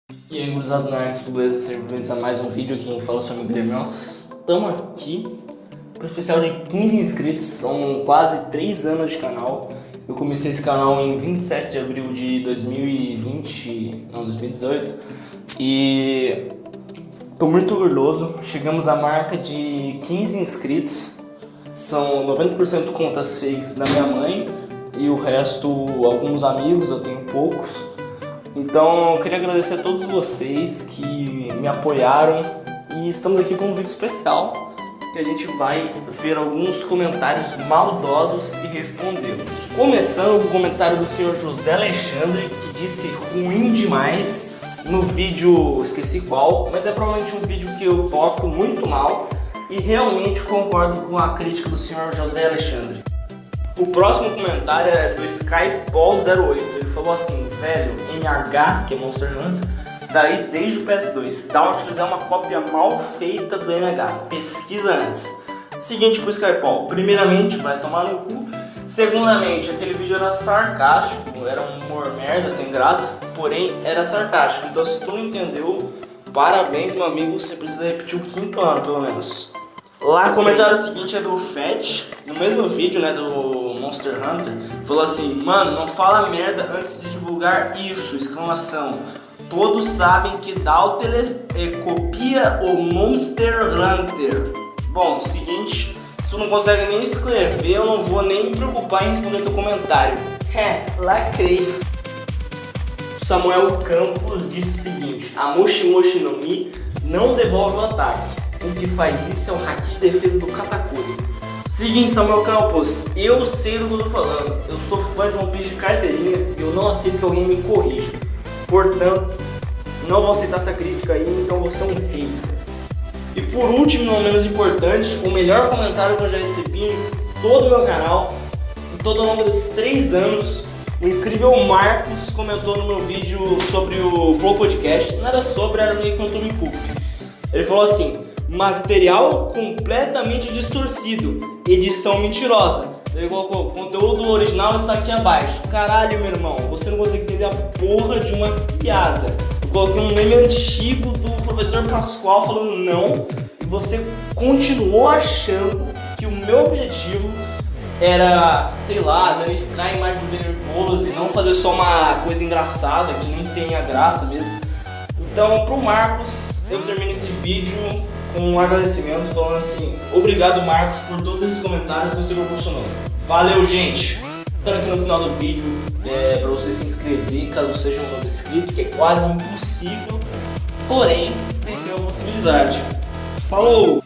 E aí, gurizada, tudo beleza? Sejam bem-vindos a mais um vídeo aqui quem fala sobre o Guilherme. Nós estamos aqui para o especial de 15 inscritos, são quase 3 anos de canal. Eu comecei esse canal em 27 de abril de 2018 e estou muito orgulhoso. Chegamos à marca de 15 inscritos, são 90% contas fakes da minha mãe e o resto alguns amigos, eu tenho poucos. Então eu queria agradecer a todos vocês que me apoiaram e estamos aqui com um vídeo especial que a gente vai ver alguns comentários maldosos e respondê-los. Começando com o comentário do senhor José Alexandre, que disse ruim demais no vídeo, esqueci qual, mas é provavelmente um vídeo que eu toco muito mal e realmente concordo com a crítica do senhor José Alexandre. O próximo comentário é do Skypol08, ele falou assim: velho, MH, que é Monster Hunter, daí desde o PS2, dá a utilizar uma cópia mal feita do MH, pesquisa antes. Seguinte pro Skypol, primeiramente vai tomar no cu, segundamente aquele vídeo era sarcástico, era um humor merda, sem graça, porém era sarcástico, então se tu não entendeu, parabéns meu amigo, você precisa repetir o 5º ano pelo menos. Lá, o comentário seguinte é do Fett, no mesmo vídeo, né, do Monster Hunter, falou assim: mano, não fala merda antes de divulgar isso, exclamação. Todos sabem que Dauntless copia o Monster Hunter. Bom, seguinte, se tu não consegue nem escrever, eu não vou nem me preocupar em responder teu comentário. Lacrei. Samuel Campos disse o seguinte: a Moshi Moshi no Mi não devolve o ataque. O que faz isso é o hack de defesa do Katakuri. Seguinte, Samuel Campos, eu sei do que eu tô falando. Eu sou fã de One Piece de carteirinha e eu não aceito que alguém me corrija. Portanto, não vou aceitar essa crítica aí, então você é um hater. E por último, não menos importante, o melhor comentário que eu já recebi em todo o meu canal, em todo ao longo desses 3 anos, o incrível Marcos comentou no meu vídeo sobre o Flow Podcast. Não era sobre, era meio que um Tome Cook. Ele falou assim: material completamente distorcido, edição mentirosa. Ele colocou: conteúdo original está aqui abaixo. Caralho, meu irmão, você não consegue entender a porra de uma piada. Eu coloquei um meme antigo do professor Pascoal falando não, e você continuou achando que o meu objetivo era, sei lá, danificar a imagem do Benner Boulos e não fazer só uma coisa engraçada, que nem tem a graça mesmo. Então, pro Marcos, eu termino esse vídeo com um agradecimento falando assim: obrigado, Marcos, por todos esses comentários que você proporcionou. Valeu, gente! Espero aqui no final do vídeo para você se inscrever caso seja um novo inscrito, que é quase impossível, porém tem sempre uma possibilidade. Falou!